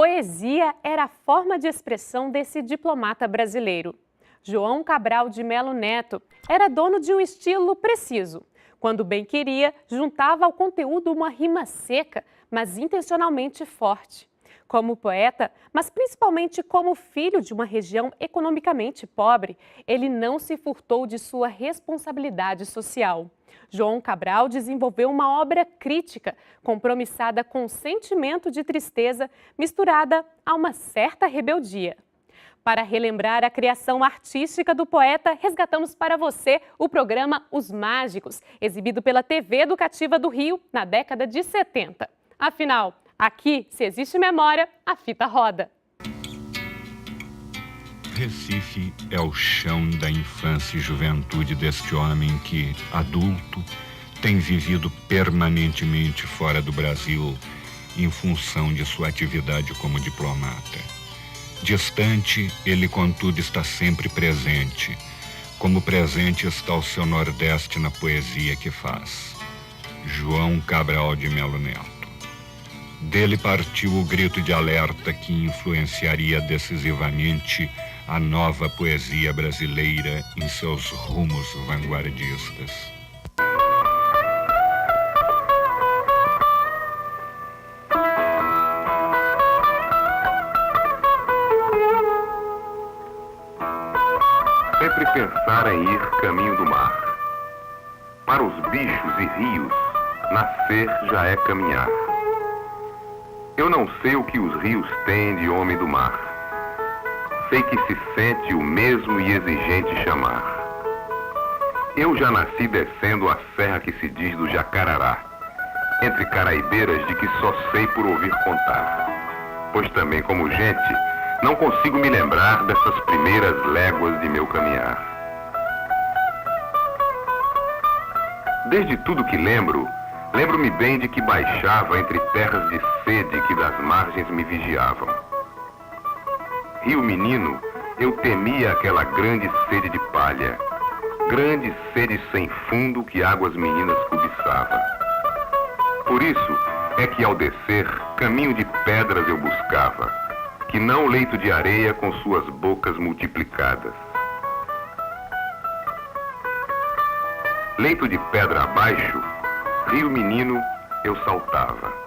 poesia era a forma de expressão desse diplomata brasileiro. João Cabral de Melo Neto era dono de um estilo preciso. Quando bem queria, juntava ao conteúdo uma rima seca, mas intencionalmente forte. Como poeta, mas principalmente como filho de uma região economicamente pobre, ele não se furtou de sua responsabilidade social. João Cabral desenvolveu uma obra crítica, compromissada com sentimento de tristeza, misturada a uma certa rebeldia. Para relembrar a criação artística do poeta, resgatamos para você o programa Os Mágicos, exibido pela TV Educativa do Rio na década de 70. Afinal, aqui, se existe memória, a fita roda. Recife é o chão da infância e juventude deste homem que, adulto, tem vivido permanentemente fora do Brasil em função de sua atividade como diplomata. Distante, ele, contudo, está sempre presente, como presente está o seu Nordeste na poesia que faz. João Cabral de Melo Neto. Dele partiu o grito de alerta que influenciaria decisivamente a nova poesia brasileira em seus rumos vanguardistas. Sempre pensar em ir caminho do mar. Para os bichos e rios, nascer já é caminhar. Eu não sei o que os rios têm de homem do mar. Sei que se sente o mesmo e exigente chamar. Eu já nasci descendo a serra que se diz do Jacarará, entre caraibeiras de que só sei por ouvir contar. Pois também, como gente, não consigo me lembrar dessas primeiras léguas de meu caminhar. Desde tudo que lembro-me bem de que baixava entre terras de sede que das margens me vigiavam. Rio Menino, eu temia aquela grande sede de palha, grande sede sem fundo que águas meninas cobiçava. Por isso é que ao descer, caminho de pedras eu buscava, que não leito de areia com suas bocas multiplicadas. Leito de pedra abaixo, Rio Menino, eu saltava.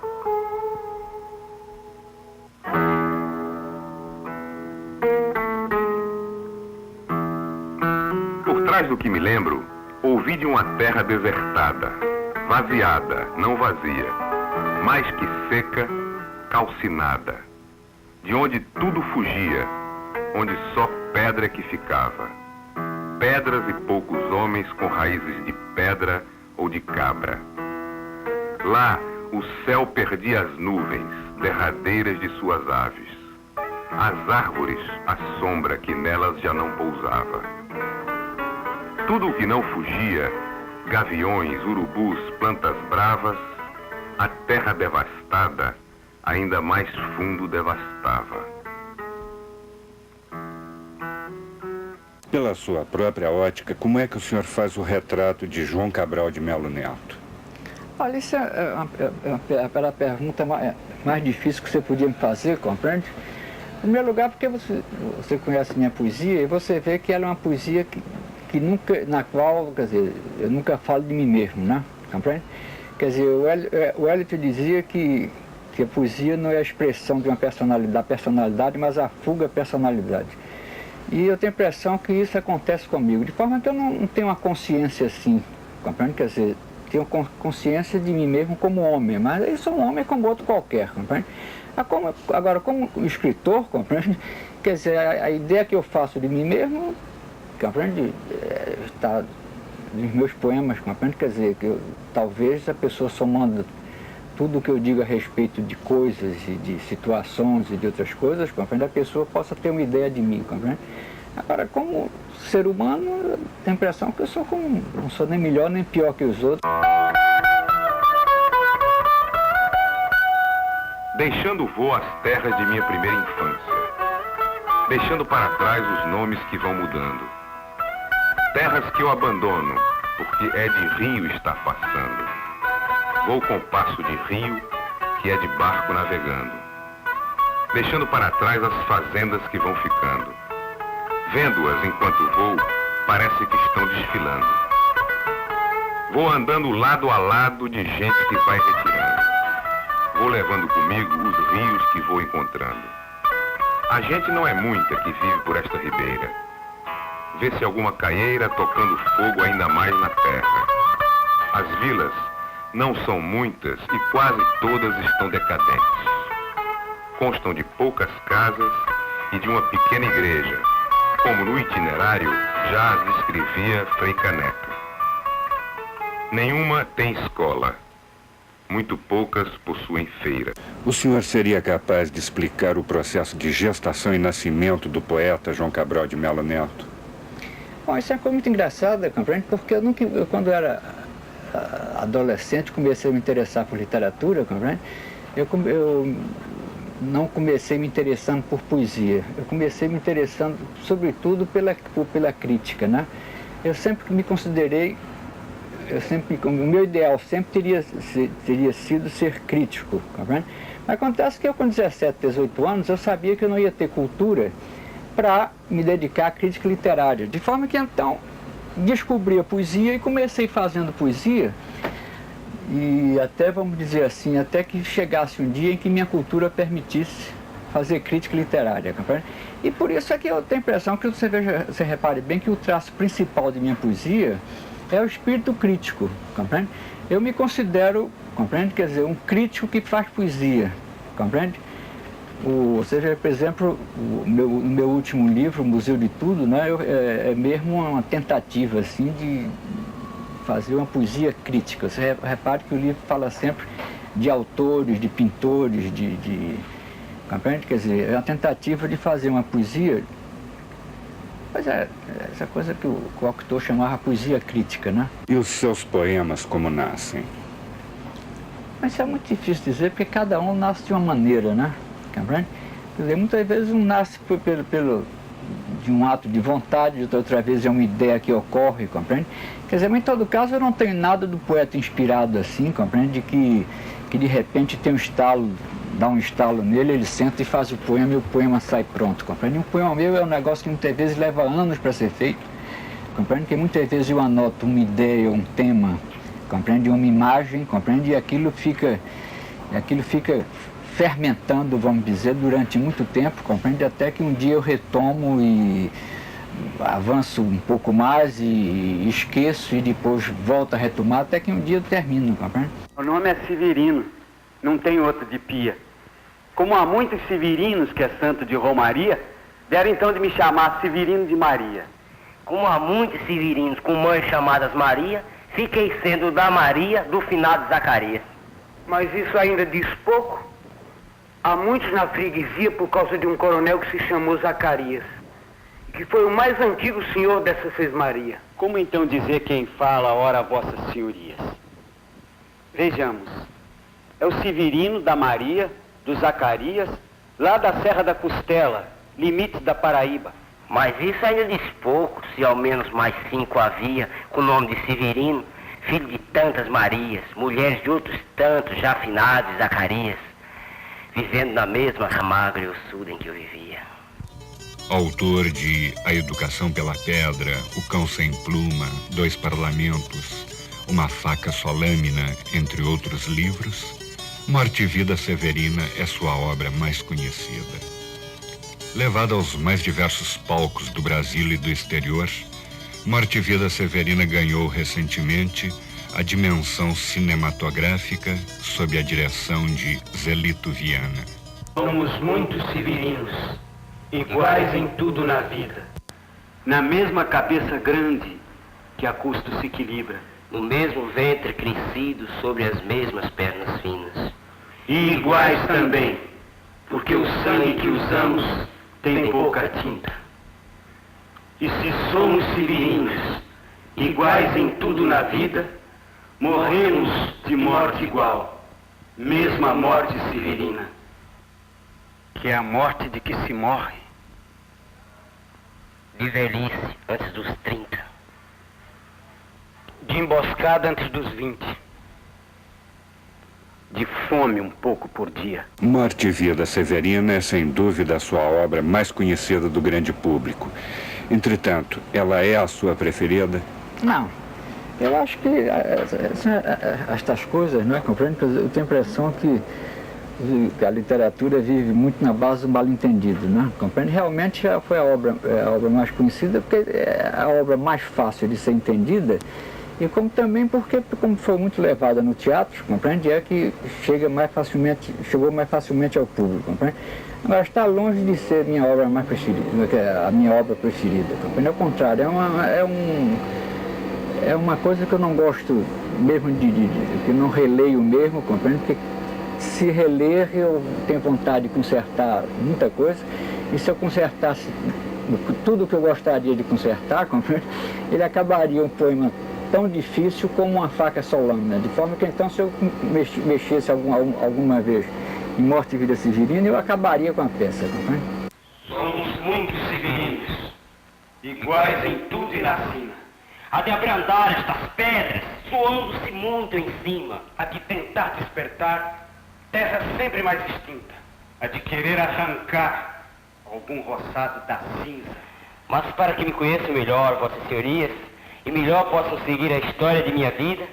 Por trás do que me lembro, ouvi de uma terra desertada, vaziada, não vazia, mais que seca, calcinada, de onde tudo fugia, onde só pedra que ficava. Pedras e poucos homens com raízes de pedra ou de cabra. Lá, o céu perdia as nuvens, derradeiras de suas aves. As árvores, a sombra que nelas já não pousava. Tudo o que não fugia, gaviões, urubus, plantas bravas, a terra devastada, ainda mais fundo devastava. Pela sua própria ótica, como é que o senhor faz o retrato de João Cabral de Melo Neto? Olha, isso é a pergunta mais difícil que você podia me fazer, compreende? Em primeiro lugar, porque você conhece minha poesia e você vê que ela é uma poesia que nunca, na qual, quer dizer, eu nunca falo de mim mesmo, né? Compreende? Quer dizer, o Eliot dizia que a poesia não é a expressão de uma personalidade, mas a fuga à personalidade. E eu tenho a impressão que isso acontece comigo, de forma que eu não tenho uma consciência assim, compreende? Quer dizer, tenho consciência de mim mesmo como homem, mas eu sou um homem como outro qualquer, compreende? Agora, como escritor, compreende? Quer dizer, a ideia que eu faço de mim mesmo, compreende? Está nos meus poemas, compreende? Quer dizer, que talvez a pessoa somando tudo o que eu digo a respeito de coisas e de situações e de outras coisas, compreende? A pessoa possa ter uma ideia de mim, compreende? Agora, como ser humano, eu tenho a impressão que eu sou não sou nem melhor nem pior que os outros. Deixando voo as terras de minha primeira infância, deixando para trás os nomes que vão mudando. Terras que eu abandono, porque é de rio está passando. Vou com passo de rio, que é de barco navegando. deixando para trás as fazendas que vão ficando. Vendo-as enquanto vou, parece que estão desfilando. Vou andando lado a lado de gente que vai retirando. Vou levando comigo os rios que vou encontrando. A gente não é muita que vive por esta ribeira. Vê-se alguma caieira tocando fogo ainda mais na terra. As vilas não são muitas e quase todas estão decadentes. Constam de poucas casas e de uma pequena igreja, como no itinerário já as descrevia Frei Caneca. Nenhuma tem escola. Muito poucas possuem feira. O senhor seria capaz de explicar o processo de gestação e nascimento do poeta João Cabral de Melo Neto? Bom, isso é uma coisa muito engraçada, compreende? Porque eu quando era adolescente, comecei a me interessar por literatura, compreende? Eu não comecei me interessando por poesia. Eu comecei me interessando, sobretudo, pela crítica, né? Eu sempre me considerei... o meu ideal sempre teria sido ser crítico, compreende? Mas acontece que eu com 17, 18 anos, eu sabia que eu não ia ter cultura para me dedicar à crítica literária. De forma que então descobri a poesia e comecei fazendo poesia e até, vamos dizer assim, até que chegasse um dia em que minha cultura permitisse fazer crítica literária, compreende? E por isso é que eu tenho a impressão que você repare bem que o traço principal de minha poesia é o espírito crítico, compreende? Eu me considero, compreende? Quer dizer, um crítico que faz poesia, compreende? Ou seja, por exemplo, o meu último livro, Museu de Tudo, né, é mesmo uma tentativa assim, de fazer uma poesia crítica. Você repare que o livro fala sempre de autores, de pintores, compreende? Quer dizer, é uma tentativa de fazer uma poesia. Mas é essa coisa que o autor chamava poesia crítica, né? E os seus poemas como nascem? Mas isso é muito difícil dizer, porque cada um nasce de uma maneira, né? Compreende? Quer dizer, muitas vezes um nasce de um ato de vontade, outra vez é uma ideia que ocorre, compreende? Quer dizer, mas em todo caso eu não tenho nada do poeta inspirado assim, compreende? Que de repente tem um estalo, dá um estalo nele, ele senta e faz o poema e o poema sai pronto, compreende? Um poema meu é um negócio que muitas vezes leva anos para ser feito, compreende? Que muitas vezes eu anoto uma ideia, um tema, compreende? Uma imagem, compreende? E aquilo fica fermentando, vamos dizer, durante muito tempo, compreende? Até que um dia eu retomo e avanço um pouco mais e esqueço e depois volto a retomar, até que um dia eu termino, compreende? O nome é Severino, não tem outro de pia. Como há muitos severinos que é santo de Romaria, deram então de me chamar Severino de Maria. Como há muitos severinos com mães chamadas Maria, fiquei sendo da Maria do finado Zacarias. Mas isso ainda diz pouco. Há muitos na freguesia por causa de um coronel que se chamou Zacarias, que foi o mais antigo senhor dessa Sesmaria. Como então dizer quem fala, ora, vossas senhorias? Vejamos, é o Severino da Maria, do Zacarias, lá da Serra da Costela, limites da Paraíba. Mas isso ainda diz pouco, se ao menos mais 5 havia, com o nome de Severino, filho de tantas Marias, mulheres de outros tantos já finados de Zacarias, vivendo na mesma ramagra e ossuda em que eu vivia. Autor de A Educação pela Pedra, O Cão Sem Pluma, Dois Parlamentos, Uma Faca Só Lâmina, entre outros livros, Morte e Vida Severina é sua obra mais conhecida. Levada aos mais diversos palcos do Brasil e do exterior, Morte e Vida Severina ganhou recentemente a dimensão cinematográfica sob a direção de Zelito Viana. Somos muitos severinos, iguais em tudo na vida, na mesma cabeça grande que a custo se equilibra, no mesmo ventre crescido sobre as mesmas pernas finas. E iguais também, porque o sangue que usamos tem pouca tinta. E se somos severinos, iguais em tudo na vida, morremos de morte igual, mesma morte severina, que é a morte de que se morre. De velhice antes dos 30. De emboscada antes dos 20. de fome um pouco por dia. Morte e Vida Severina é sem dúvida a sua obra mais conhecida do grande público. Entretanto, ela é a sua preferida? Não. Eu acho que estas coisas, não é, compreende? Eu tenho a impressão que a literatura vive muito na base do mal-entendido, né? Compreende? Realmente foi a obra mais conhecida, porque é a obra mais fácil de ser entendida, e como também porque, como foi muito levada no teatro, compreende? É que chegou mais facilmente ao público, compreende? Agora, está longe de ser minha obra mais preferida, a minha obra preferida, compreende? Ao contrário, é uma coisa que eu não gosto mesmo que não releio mesmo, compreende? Porque se reler eu tenho vontade de consertar muita coisa, e se eu consertasse tudo que eu gostaria de consertar, compreende? Ele acabaria um poema tão difícil como uma faca solana, de forma que então se eu mexesse alguma vez em Morte e Vida Severina, eu acabaria com a peça, compreende? Somos muitos severinos, iguais em tudo e na cima. Há de abrandar estas pedras, voando-se muito em cima. Há de tentar despertar terra sempre mais extinta. Há de querer arrancar algum roçado da cinza. Mas para que me conheçam melhor, vossas senhorias, e melhor possam seguir a história de minha vida,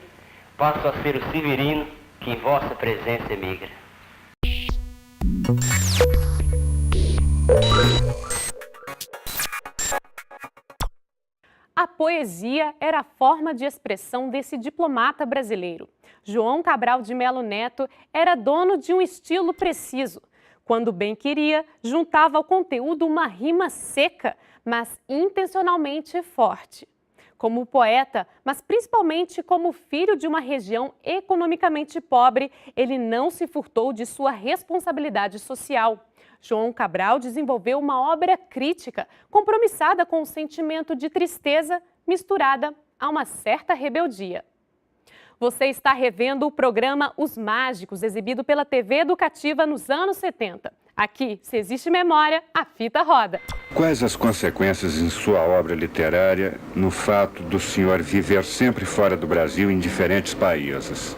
passo a ser o Severino que em vossa presença emigra. A poesia era a forma de expressão desse diplomata brasileiro. João Cabral de Melo Neto era dono de um estilo preciso. Quando bem queria, juntava ao conteúdo uma rima seca, mas intencionalmente forte. Como poeta, mas principalmente como filho de uma região economicamente pobre, ele não se furtou de sua responsabilidade social. João Cabral desenvolveu uma obra crítica, compromissada com o sentimento de tristeza misturada a uma certa rebeldia. Você está revendo o programa Os Mágicos, exibido pela TV Educativa nos anos 70. Aqui, se existe memória, a fita roda. Quais as consequências em sua obra literária no fato do senhor viver sempre fora do Brasil em diferentes países?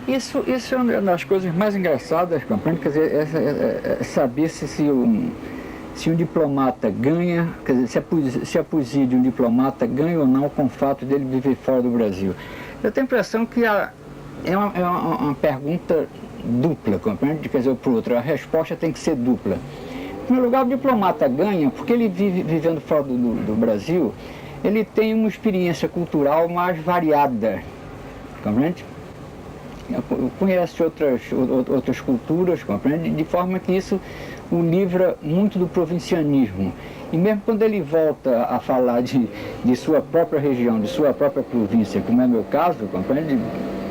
Isso é uma das coisas mais engraçadas, compreende? Quer dizer, é saber se um diplomata ganha, quer dizer, se a poesia de um diplomata ganha ou não com o fato dele viver fora do Brasil. Eu tenho a impressão que é uma pergunta dupla, compreende? Quer dizer, por outra, a resposta tem que ser dupla. Em primeiro lugar, o diplomata ganha porque ele vivendo fora do Brasil, ele tem uma experiência cultural mais variada, compreende? Conhece outras culturas, compreende? De forma que isso o livra muito do provincianismo. E mesmo quando ele volta a falar de sua própria região, de sua própria província, como é meu caso, compreende?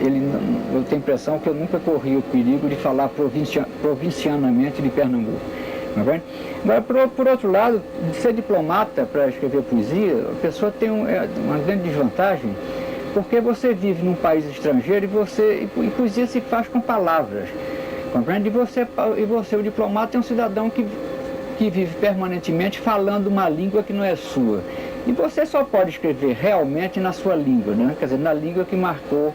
Eu tenho a impressão que eu nunca corri o perigo de falar provincianamente de Pernambuco. Compreende? Agora, por outro lado, de ser diplomata para escrever poesia, a pessoa tem uma grande desvantagem, porque você vive num país estrangeiro e poesia se faz com palavras, compreende? E você, o diplomata, é um cidadão que vive permanentemente falando uma língua que não é sua. E você só pode escrever realmente na sua língua, né? Quer dizer, na língua que marcou,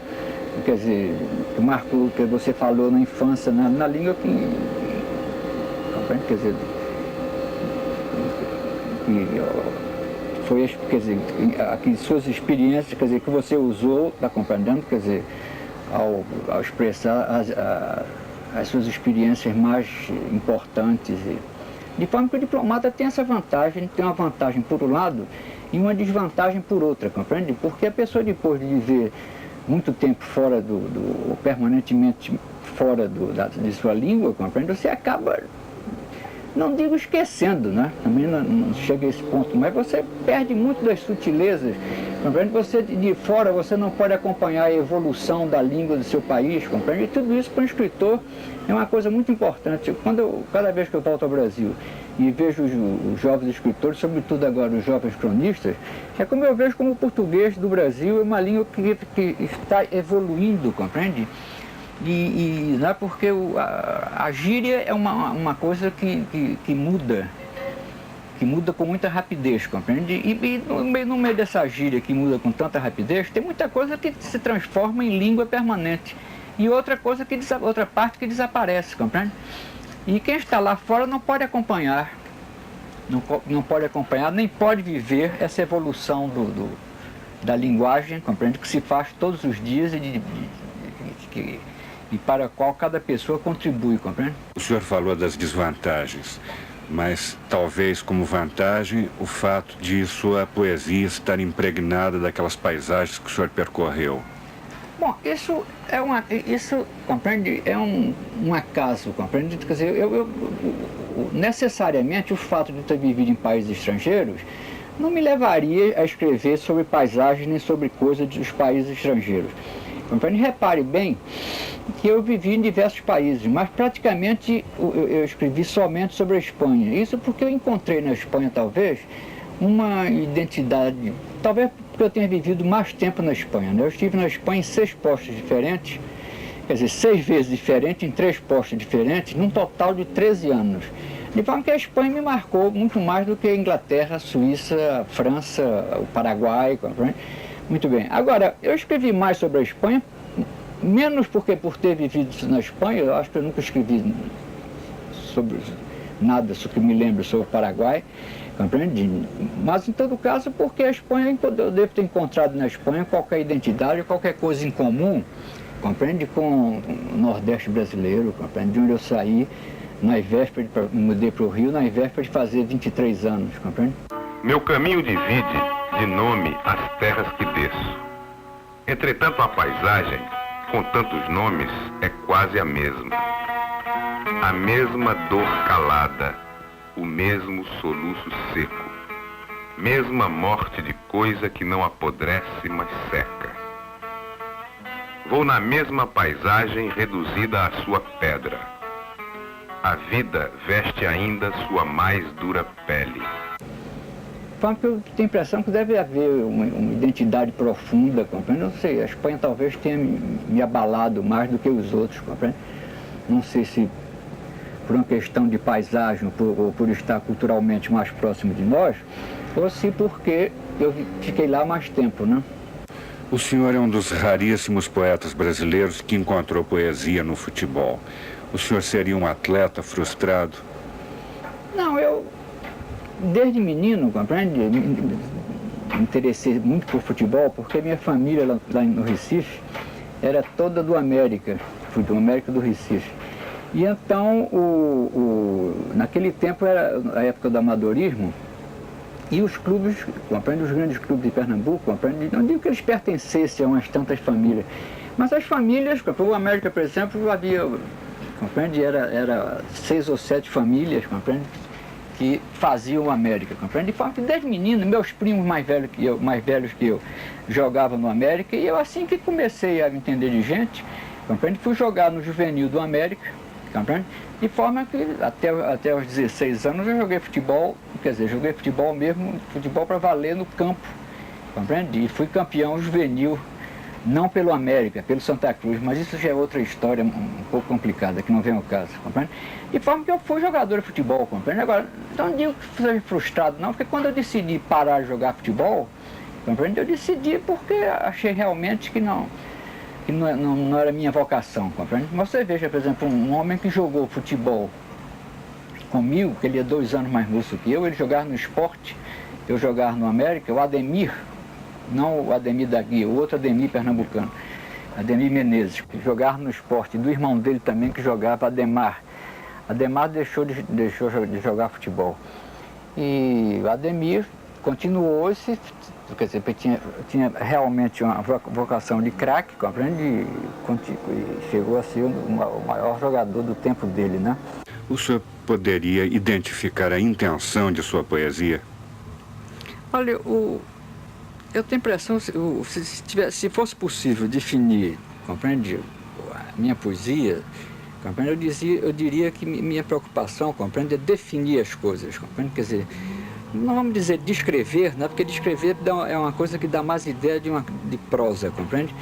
que você falou na infância, na língua que, compreende? Quer dizer, que suas experiências, quer dizer, que você usou, está compreendendo? Quer dizer, ao expressar as suas experiências mais importantes. De forma que o diplomata tem essa vantagem, tem uma vantagem por um lado e uma desvantagem por outra, compreende? Porque a pessoa, depois de viver muito tempo fora permanentemente fora de sua língua, compreende? Você acaba, não digo esquecendo, né? Também não chega a esse ponto, mas você perde muito das sutilezas, compreende? Você de fora, você não pode acompanhar a evolução da língua do seu país, compreende? E tudo isso para um escritor é uma coisa muito importante. Cada vez que eu volto ao Brasil e vejo os jovens escritores, sobretudo agora os jovens cronistas, é como eu vejo como o português do Brasil é uma língua que está evoluindo, compreende? E não é porque a gíria é uma coisa que muda com muita rapidez, compreende? E no meio dessa gíria que muda com tanta rapidez, tem muita coisa que se transforma em língua permanente. e outra parte que desaparece, compreende? E quem está lá fora não pode acompanhar, não pode acompanhar, nem pode viver essa evolução da linguagem, compreende? Que se faz todos os dias e para a qual cada pessoa contribui, compreende? O senhor falou das desvantagens, mas talvez como vantagem o fato de sua poesia estar impregnada daquelas paisagens que o senhor percorreu. Bom, isso compreende, é um acaso, compreende? Quer dizer, necessariamente o fato de ter vivido em países estrangeiros não me levaria a escrever sobre paisagens nem sobre coisas dos países estrangeiros. Compreende? Repare bem que eu vivi em diversos países, mas praticamente eu escrevi somente sobre a Espanha. Isso porque eu encontrei na Espanha, talvez, uma identidade, talvez porque eu tenha vivido mais tempo na Espanha, né? Eu estive na Espanha em 6 postos diferentes, quer dizer, 6 vezes diferentes, em 3 postos diferentes, num total de 13 anos. De forma que a Espanha me marcou muito mais do que a Inglaterra, a Suíça, a França, o Paraguai, compreende? Muito bem. Agora, eu escrevi mais sobre a Espanha, menos porque por ter vivido na Espanha, eu acho que eu nunca escrevi sobre nada que me lembre sobre o Paraguai, compreende? Mas em todo caso, porque a Espanha, eu devo ter encontrado na Espanha qualquer identidade, qualquer coisa em comum, compreende? Com o Nordeste brasileiro, compreende? De onde eu saí, nas vésperas, me mudei para o Rio, nas vésperas de fazer 23 anos, compreende? Meu caminho divide de nome as terras que desço. Entretanto, a paisagem, com tantos nomes, é quase a mesma. A mesma dor calada, o mesmo soluço seco, mesma morte de coisa que não apodrece, mas seca. Vou na mesma paisagem reduzida à sua pedra. A vida veste ainda sua mais dura pele. Eu tenho a impressão que deve haver uma identidade profunda, compreende? Não sei, a Espanha talvez tenha me abalado mais do que os outros, compreende? Não sei se por uma questão de paisagem ou por estar culturalmente mais próximo de nós, ou se porque eu fiquei lá mais tempo, né? O senhor é um dos raríssimos poetas brasileiros que encontrou poesia no futebol. O senhor seria um atleta frustrado? Não, desde menino, compreende, me interessei muito por futebol, porque minha família lá no Recife era toda do América do Recife. E então, naquele tempo era a época do amadorismo, e os clubes, compreende, os grandes clubes de Pernambuco, compreende, não digo que eles pertencessem a umas tantas famílias, mas as famílias, o América, por exemplo, havia, compreende, era 6 ou 7 famílias, compreende, que faziam o América, compreende? De forma que desde menino, meus primos mais velhos que eu, jogavam no América, e eu assim que comecei a entender de gente, compreende? Fui jogar no juvenil do América, compreende? De forma que até os 16 anos eu joguei futebol, quer dizer, joguei futebol mesmo, futebol para valer no campo, compreende? E fui campeão juvenil, não pelo América, pelo Santa Cruz, mas isso já é outra história um pouco complicada, que não vem ao caso, compreende? De forma que eu fui jogador de futebol, compreende? Agora, não digo que seja frustrado não, porque quando eu decidi parar de jogar futebol, compreende? Eu decidi porque achei realmente que não era minha vocação, compreende? Mas você veja, por exemplo, um homem que jogou futebol comigo, que ele é 2 anos mais moço que eu, ele jogava no Sport, eu jogava no América, o Ademir, não o Ademir da Guia, o outro Ademir pernambucano, Ademir Menezes, que jogava no Sport, e do irmão dele também que jogava, Ademar. Ademar deixou de jogar futebol. E o Ademir continuou, quer dizer, tinha realmente uma vocação de craque, compreende? E chegou a ser o maior jogador do tempo dele, né? O senhor poderia identificar a intenção de sua poesia? Olha, eu tenho a impressão, se fosse possível definir, compreende, a minha poesia, compreende, eu diria que minha preocupação, compreende, é definir as coisas, compreende? Quer dizer, não vamos dizer descrever, né? Porque descrever é uma coisa que dá mais ideia de prosa, compreende?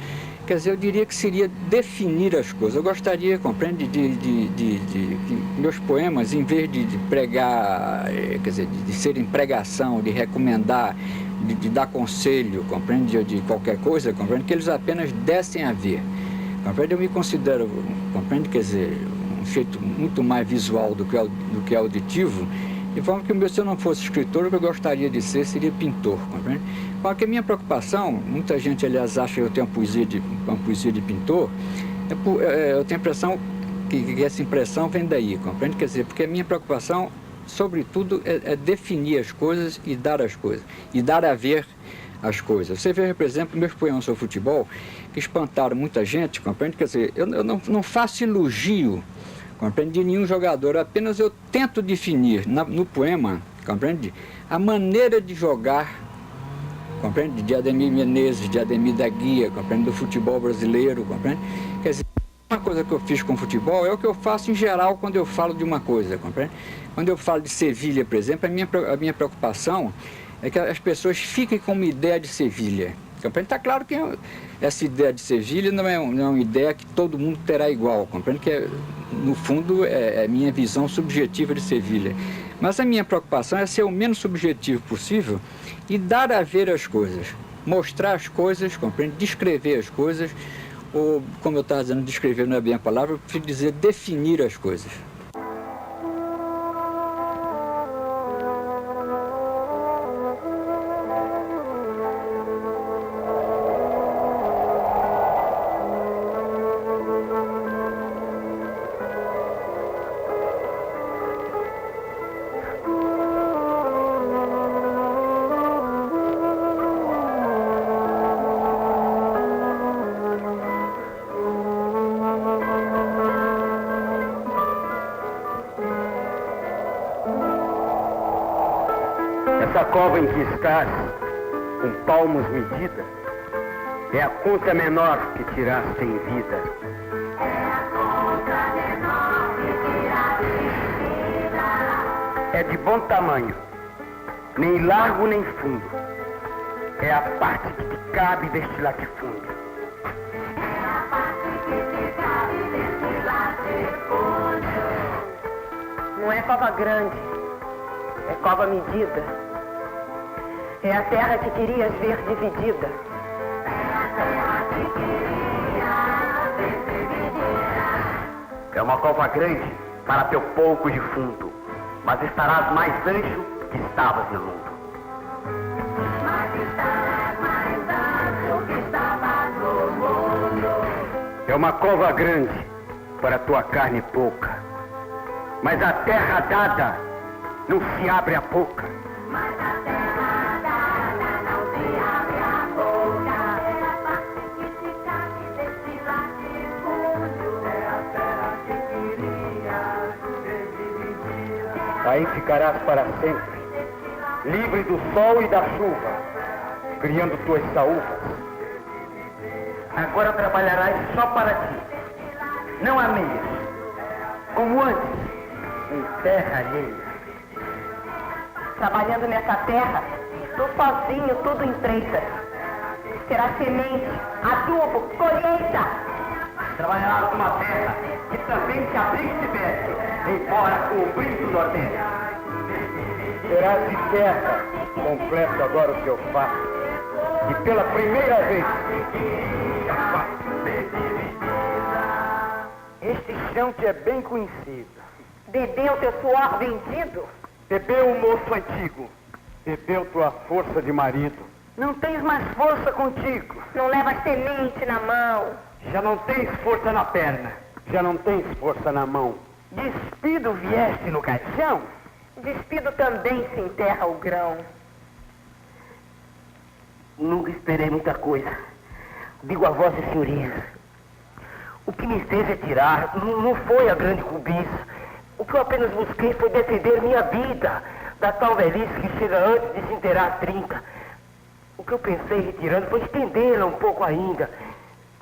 Quer dizer, eu diria que seria definir as coisas. Eu gostaria, compreende, de meus poemas, em vez de pregar, quer dizer, de serem pregação, de recomendar, de dar conselho, compreende, de qualquer coisa, compreende, que eles apenas dessem a ver. compreende? Eu me considero, compreende, quer dizer, um jeito muito mais visual do que auditivo, de forma que se eu não fosse escritor, o que eu gostaria de ser seria pintor, compreende? Porque a minha preocupação, muita gente, aliás, acha que eu tenho uma poesia de pintor, eu tenho a impressão que essa impressão vem daí, compreende? Quer dizer, porque a minha preocupação, sobretudo, é definir as coisas e dar as coisas, e dar a ver as coisas. Você vê, por exemplo, meus poemas sobre futebol, que espantaram muita gente, compreende? Quer dizer, eu não faço elogio, compreende, de nenhum jogador, apenas eu tento definir no poema, compreende, a maneira de jogar, compreende, de Ademir Menezes, de Ademir da Guia, compreende, do futebol brasileiro, compreende? Quer dizer, uma coisa que eu fiz com futebol é o que eu faço em geral quando eu falo de uma coisa, compreende? Quando eu falo de Sevilha, por exemplo, a minha preocupação é que as pessoas fiquem com uma ideia de Sevilha. Compreende? Está claro que essa ideia de Sevilha não é uma ideia que todo mundo terá igual, compreende? Que, no fundo, é a minha visão subjetiva de Sevilha. Mas a minha preocupação é ser o menos subjetivo possível e dar a ver as coisas, mostrar as coisas, compreende? Descrever as coisas, ou, como eu estava dizendo, descrever não é bem a palavra, eu prefiro dizer definir as coisas. Essa cova em que estás, com palmos medida, é a conta menor que tiraste em vida. É a conta menor que tiraste em vida. É de bom tamanho, nem largo nem fundo. É a parte que te cabe deste latifúndio. É a parte que te cabe deste latifúndio. Não é cova grande, é cova medida. É a terra que querias ver dividida. É a terra que querias ver dividida. É uma cova grande para teu pouco de fundo, mas estarás mais ancho que estavas no mundo. Mas estarás mais ancho que estavas no mundo. É uma cova grande para tua carne pouca, mas a terra dada não se abre a boca. Mas a terra dada não se abre a boca. É a parte que te cabe desse latifúndio. É a terra que querias ver dividida. Aí ficarás para sempre, livre do sol e da chuva, criando tuas saúvas. Agora trabalharás só para ti, não a meias, como antes, em terra alheia. Trabalhando nessa terra, tu sozinho tudo empreita. Será semente, adubo, colheita. Trabalharás numa terra que também te abriga e te veste, embora com o brilho do Nordeste. Serás de terra, completo agora o que eu faço, e pela primeira vez, este chão te é bem conhecido. Bebeu teu suor vendido? Bebeu o moço antigo, bebeu tua força de marido. Não tens mais força contigo. Não levas semente na mão. Já não tens força na perna, já não tens força na mão. Despido vieste no caixão? Despido também se enterra o grão. Nunca esperei muita coisa. Digo a vossa senhoria, o que me fez retirar não foi a grande cobiça. O que eu apenas busquei foi defender minha vida da tal velhice que chega antes de se inteirar 30. O que eu pensei retirando foi estendê-la um pouco ainda.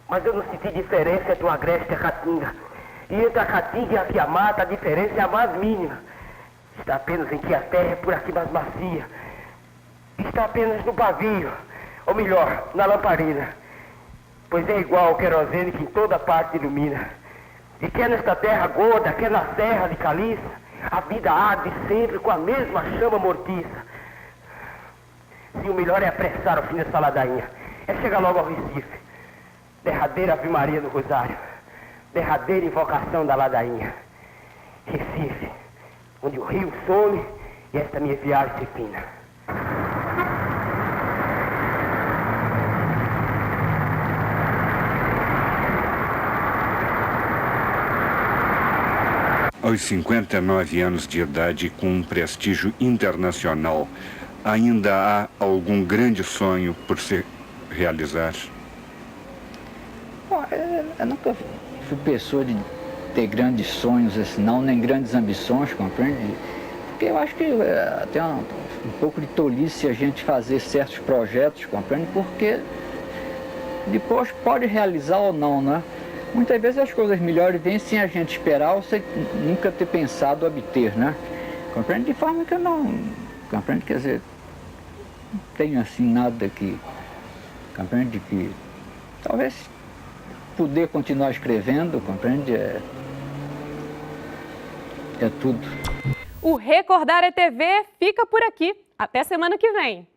Mas eu não senti diferença entre o agreste e a caatinga. E entre a caatinga e a quiamata, a diferença é a mais mínima. Está apenas em que a terra é por aqui mais macia. Está apenas no pavio, ou melhor, na lamparina. Pois é igual ao querosene que em toda parte ilumina. E quer nesta terra gorda, quer na serra de caliça, a vida arde sempre com a mesma chama mortiça. Se o melhor é apressar o fim dessa ladainha, é chegar logo ao Recife. Derradeira Ave Maria do Rosário. Derradeira invocação da ladainha. Recife, onde o rio some e esta minha viagem se fina. Aos 59 anos de idade, com um prestígio internacional, ainda há algum grande sonho por se realizar? Bom, eu nunca fui pessoa de ter grandes sonhos assim, não, nem grandes ambições, compreende? Porque eu acho que tem um pouco de tolice a gente fazer certos projetos, compreende? Porque depois pode realizar ou não, né? Muitas vezes as coisas melhores vêm sem a gente esperar ou sem nunca ter pensado obter, né? Compreende? De forma que eu não... Compreende? Quer dizer, não tenho assim nada que... Compreende? Que talvez poder continuar escrevendo, compreende? É tudo. O Recordar é TV fica por aqui. Até semana que vem.